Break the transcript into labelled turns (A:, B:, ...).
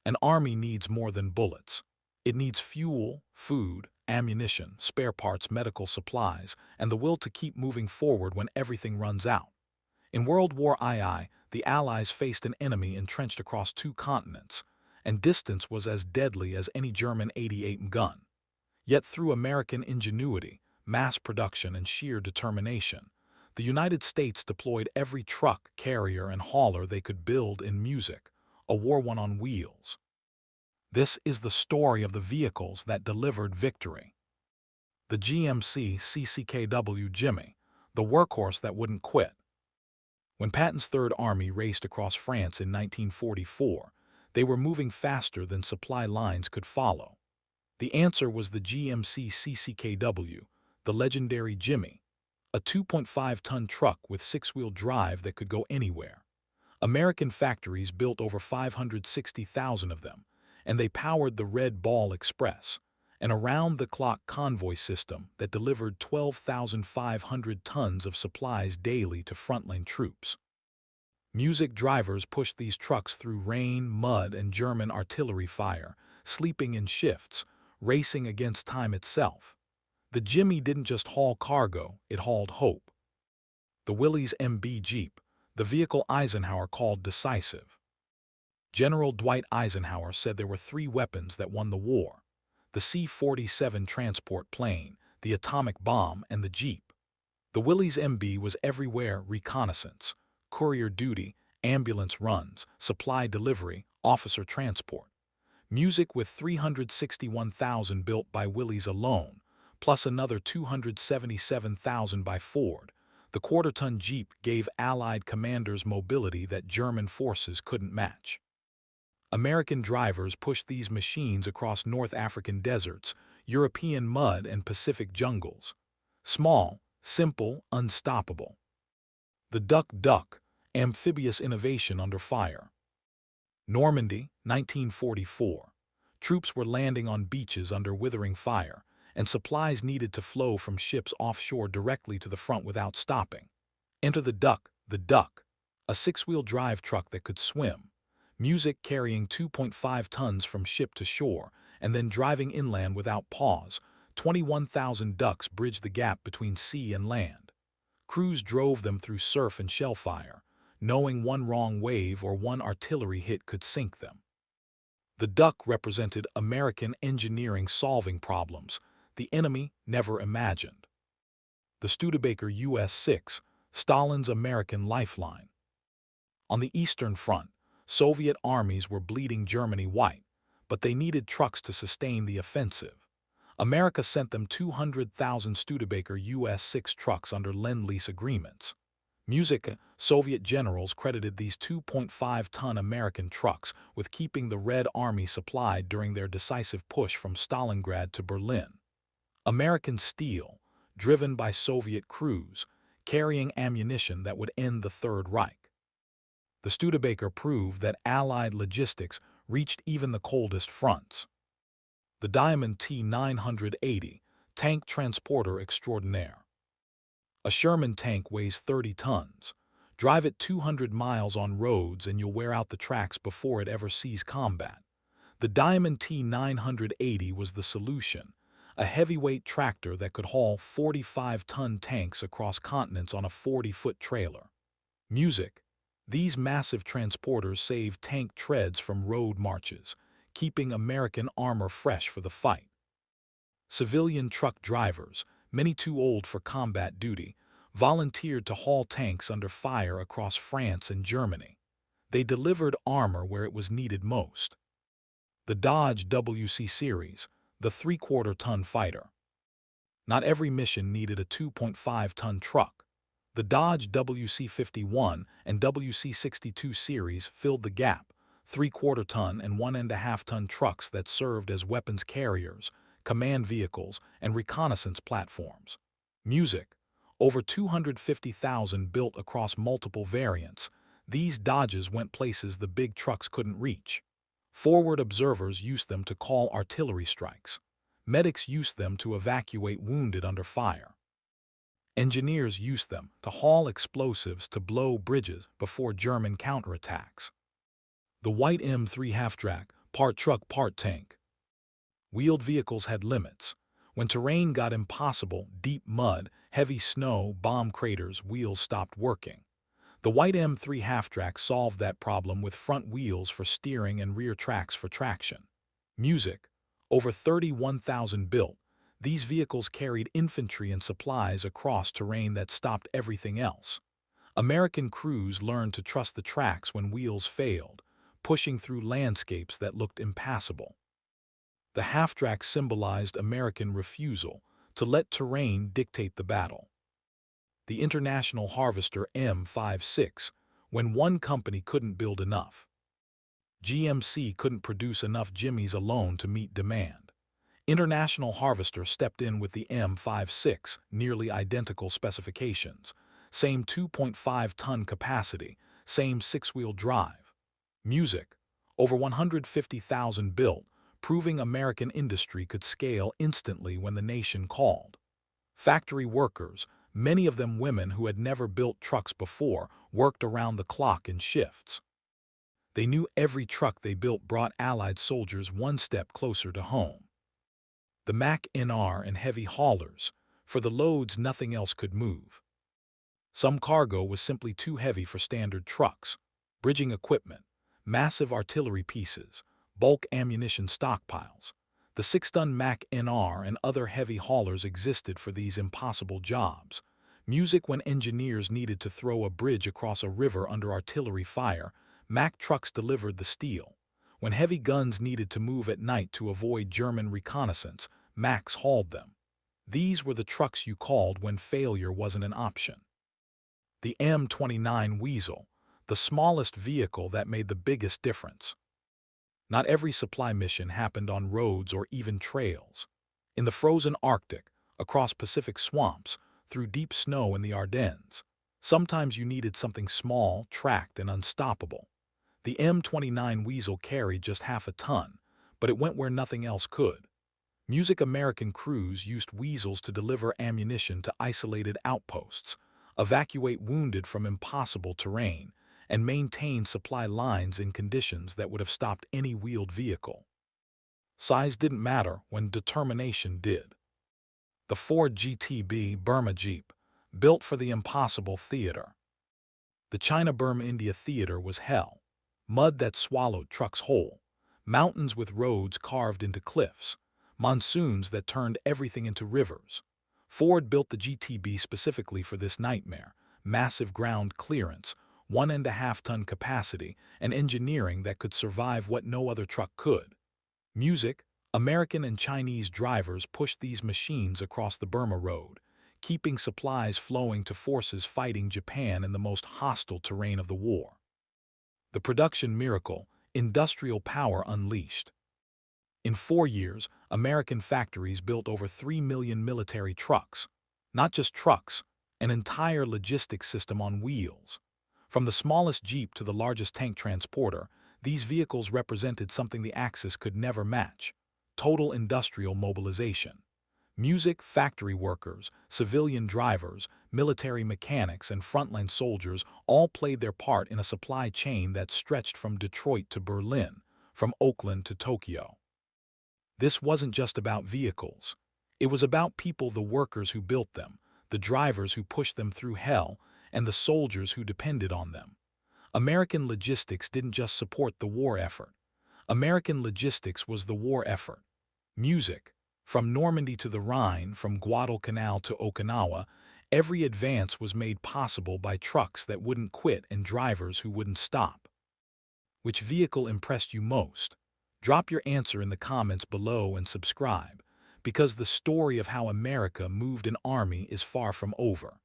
A: An army needs more than bullets. It needs fuel, food, ammunition, spare parts, medical supplies, and the will to keep moving forward when everything runs out. In World War II, the Allies faced an enemy entrenched across 2 continents, and distance was as deadly as any German 88 gun. Yet through American ingenuity, mass production, and sheer determination, the United States deployed every truck, carrier, and hauler they could build in music, a war won on wheels. This is the story of the vehicles that delivered victory. The GMC CCKW Jimmy, the workhorse that wouldn't quit. When Patton's Third Army raced across France in 1944, they were moving faster than supply lines could follow. The answer was the GMC CCKW, the legendary Jimmy, a 2.5-ton truck with 6-wheel drive that could go anywhere. American factories built over 560,000 of them, and they powered the Red Ball Express, an around-the-clock convoy system that delivered 12,500 tons of supplies daily to frontline troops. Music drivers pushed these trucks through rain, mud, and German artillery fire, sleeping in shifts, racing against time itself. The Jimmy didn't just haul cargo, it hauled hope. The Willys MB Jeep, the vehicle Eisenhower called decisive. General Dwight Eisenhower said there were 3 weapons that won the war: the C-47 transport plane, the atomic bomb, and the Jeep. The Willys MB was everywhere: reconnaissance, courier duty, ambulance runs, supply delivery, officer transport. Music with 361,000 built by Willys alone, plus another 277,000 by Ford. The quarter-ton Jeep gave Allied commanders mobility that German forces couldn't match. American drivers pushed these machines across North African deserts, European mud, and Pacific jungles. Small, simple, unstoppable. The DUKW, amphibious innovation under fire. Normandy, 1944. Troops were landing on beaches under withering fire, and supplies needed to flow from ships offshore directly to the front without stopping. Enter the Duck, a 6-wheel drive truck that could swim. Music carrying 2.5 tons from ship to shore, and then driving inland without pause. 21,000 ducks bridged the gap between sea and land. Crews drove them through surf and shellfire, knowing one wrong wave or one artillery hit could sink them. The Duck represented American engineering solving problems the enemy never imagined. The Studebaker US-6, Stalin's American lifeline. On the Eastern Front, Soviet armies were bleeding Germany white, but they needed trucks to sustain the offensive. America sent them 200,000 Studebaker US-6 trucks under Lend-Lease agreements. Soviet generals credited these 2.5-ton American trucks with keeping the Red Army supplied during their decisive push from Stalingrad to Berlin. American steel, driven by Soviet crews, carrying ammunition that would end the Third Reich. The Studebaker proved that Allied logistics reached even the coldest fronts. The Diamond T-980, tank transporter extraordinaire. A Sherman tank weighs 30 tons. Drive it 200 miles on roads and you'll wear out the tracks before it ever sees combat. The Diamond T-980 was the solution, a heavyweight tractor that could haul 45-ton tanks across continents on a 40-foot trailer. These massive transporters saved tank treads from road marches, keeping American armor fresh for the fight. Civilian truck drivers, many too old for combat duty, volunteered to haul tanks under fire across France and Germany. They delivered armor where it was needed most. The Dodge WC Series, the 3/4-ton fighter. Not every mission needed a 2.5-ton truck. The Dodge WC-51 and WC-62 series filled the gap, 3/4-ton and 1.5-ton trucks that served as weapons carriers, command vehicles, and reconnaissance platforms. Over 250,000 built across multiple variants. These Dodges went places the big trucks couldn't reach. Forward observers used them to call artillery strikes. Medics used them to evacuate wounded under fire. Engineers used them to haul explosives to blow bridges before German counterattacks. The white M3 half-track, part truck, part tank. Wheeled vehicles had limits. When terrain got impossible, deep mud, heavy snow, bomb craters, wheels stopped working. The white M3 half-track solved that problem with front wheels for steering and rear tracks for traction. Music. Over 31,000 built, these vehicles carried infantry and supplies across terrain that stopped everything else. American crews learned to trust the tracks when wheels failed, pushing through landscapes that looked impassable. The half-track symbolized American refusal to let terrain dictate the battle. The International Harvester M56, when one company couldn't build enough. GMC couldn't produce enough Jimmys alone to meet demand. International Harvester stepped in with the M56, nearly identical specifications, same 2.5-ton capacity, same six-wheel drive. Music. Over 150,000 built, proving American industry could scale instantly when the nation called. Factory workers, many of them women who had never built trucks before, worked around the clock in shifts. They knew every truck they built brought Allied soldiers one step closer to home. The Mack NR and heavy haulers, for the loads nothing else could move. Some cargo was simply too heavy for standard trucks. Bridging equipment, massive artillery pieces, bulk ammunition stockpiles. The 6-ton Mack NR and other heavy haulers existed for these impossible jobs. Music. When engineers needed to throw a bridge across a river under artillery fire, Mack trucks delivered the steel. When heavy guns needed to move at night to avoid German reconnaissance, Macks hauled them. These were the trucks you called when failure wasn't an option. The M29 Weasel, the smallest vehicle that made the biggest difference. Not every supply mission happened on roads or even trails. In the frozen Arctic, across Pacific swamps, through deep snow in the Ardennes, sometimes you needed something small, tracked, and unstoppable. The M29 Weasel carried just half a ton, but it went where nothing else could. Music. American crews used Weasels to deliver ammunition to isolated outposts, evacuate wounded from impossible terrain, and maintain supply lines in conditions that would have stopped any wheeled vehicle. Size didn't matter when determination did. The Ford GTB Burma Jeep, built for the impossible theater. The China-Burma-India theater was hell. Mud that swallowed trucks whole, mountains with roads carved into cliffs, monsoons that turned everything into rivers. Ford built the GTB specifically for this nightmare: massive ground clearance, 1.5-ton capacity, and engineering that could survive what no other truck could. Music. American and Chinese drivers pushed these machines across the Burma Road, keeping supplies flowing to forces fighting Japan in the most hostile terrain of the war. The production miracle, industrial power unleashed. In 4 years, American factories built over 3 million military trucks. Not just trucks, an entire logistics system on wheels. From the smallest Jeep to the largest tank transporter, these vehicles represented something the Axis could never match: total industrial mobilization. Music. Factory workers, civilian drivers, military mechanics, and frontline soldiers all played their part in a supply chain that stretched from Detroit to Berlin, from Oakland to Tokyo. This wasn't just about vehicles. It was about people: the workers who built them, the drivers who pushed them through hell, and the soldiers who depended on them. American logistics didn't just support the war effort. American logistics was the war effort. Music. From Normandy to the Rhine, from Guadalcanal to Okinawa, every advance was made possible by trucks that wouldn't quit and drivers who wouldn't stop. Which vehicle impressed you most? Drop your answer in the comments below and subscribe, because the story of how America moved an army is far from over.